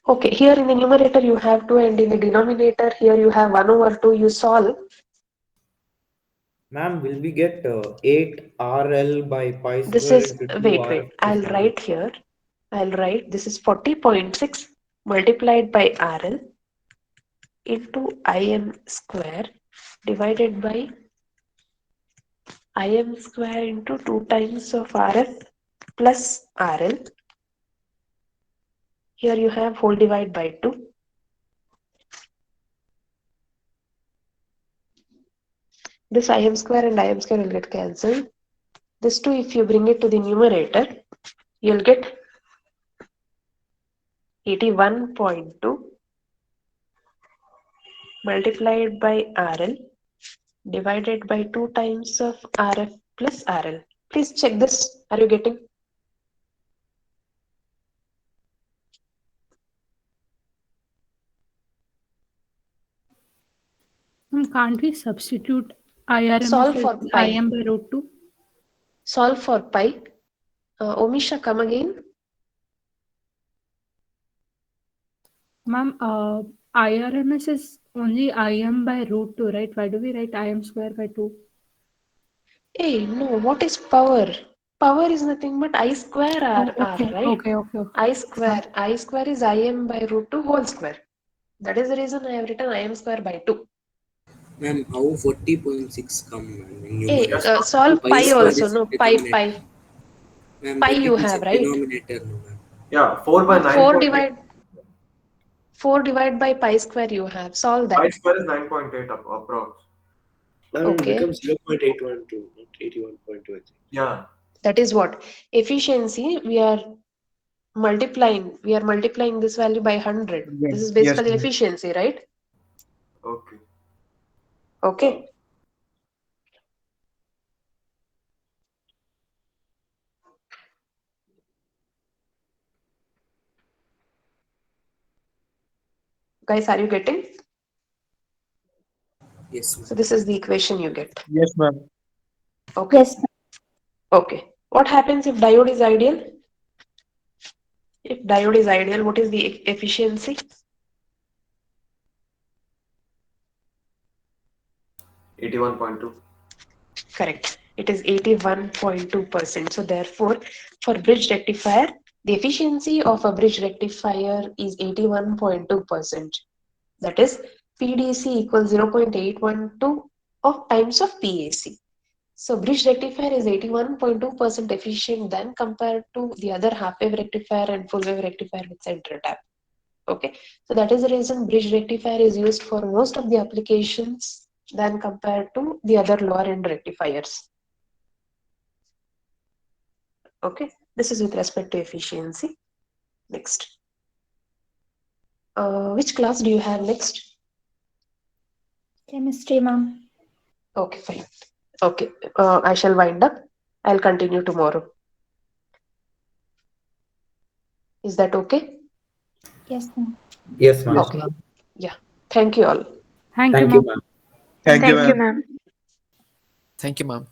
Speaker 1: okay, here in the numerator you have 2 and in the denominator here you have 1 over 2. You solve.
Speaker 7: Ma'am, will we get 8 RL by pi
Speaker 1: This
Speaker 7: square
Speaker 1: is,
Speaker 7: into 2
Speaker 1: wait,
Speaker 7: RF plus
Speaker 1: I'll
Speaker 7: RL?
Speaker 1: write here. I'll write this is 40.6 multiplied by RL into IM square divided by IM square into 2 times of RF plus RL. Here you have whole divide by 2. This IM square and IM square will get cancelled. This 2, if you bring it to the numerator, you'll get 81.2 multiplied by RL divided by 2 times of RF plus RL. Please check this. Are you getting?
Speaker 4: Can't we substitute IRMS
Speaker 1: Solve for
Speaker 4: as
Speaker 1: pi.
Speaker 4: IM by root 2?
Speaker 1: Solve for pi. Omisha, come again.
Speaker 4: Ma'am, IRMS is only IM by root 2, right? Why do we write IM square by 2?
Speaker 1: Hey, no, what is power? Power is nothing but I square R,
Speaker 4: Okay.
Speaker 1: right? I square is IM by root 2 whole square. That is the reason I have written IM square by 2.
Speaker 8: Ma'am, how 40.6 come, ma'am, in
Speaker 1: Hey,
Speaker 8: numerator?
Speaker 1: solve pi
Speaker 8: square
Speaker 1: also.
Speaker 8: is
Speaker 1: No,
Speaker 8: denominator.
Speaker 1: pi.
Speaker 8: Ma'am,
Speaker 1: Pi
Speaker 8: then
Speaker 1: you
Speaker 8: it is
Speaker 1: have,
Speaker 8: a
Speaker 1: right?
Speaker 8: denominator, no, ma'am.
Speaker 10: Yeah, 4 by 9.8.
Speaker 1: 4 divide by pi square you have. Solve
Speaker 10: Pi
Speaker 1: that.
Speaker 10: square is 9.8 approx.
Speaker 2: Now it
Speaker 1: Okay.
Speaker 2: becomes 0.812, not 81.2, I think.
Speaker 10: Yeah.
Speaker 1: That is what? Efficiency, we are multiplying. We are multiplying this value by 100. This is
Speaker 9: Yes,
Speaker 1: basically
Speaker 9: ma'am.
Speaker 1: efficiency, right?
Speaker 10: Okay.
Speaker 1: Okay. Guys, are you getting?
Speaker 8: Yes, ma'am.
Speaker 1: So this is the equation you get.
Speaker 9: Yes, ma'am.
Speaker 1: Okay.
Speaker 6: Yes, ma'am.
Speaker 1: Okay. What happens if diode is ideal? If diode is ideal, what is the efficiency?
Speaker 10: 81.2.
Speaker 1: Correct. It is 81.2%. So therefore, for bridge rectifier, the efficiency of a bridge rectifier is 81.2%. That is PDC equals 0.812 of times of PAC. So bridge rectifier is 81.2% efficient than compared to the other half wave rectifier and full wave rectifier with center tap. Okay, so that is the reason bridge rectifier is used for most of the applications than compared to the other lower end rectifiers. Okay, this is with respect to efficiency. Next. Which class do you have next?
Speaker 6: Chemistry, ma'am.
Speaker 1: Okay, fine. Okay, I shall wind up. I'll continue tomorrow. Is that okay?
Speaker 6: Yes, ma'am.
Speaker 7: Yes, ma'am.
Speaker 1: Okay. Yeah. Thank you all.
Speaker 4: Thank you,
Speaker 3: Thank you,
Speaker 4: ma'am.
Speaker 3: ma'am.
Speaker 9: Thank you,
Speaker 6: Thank you,
Speaker 9: ma'am.
Speaker 6: ma'am.
Speaker 11: Thank you, ma'am.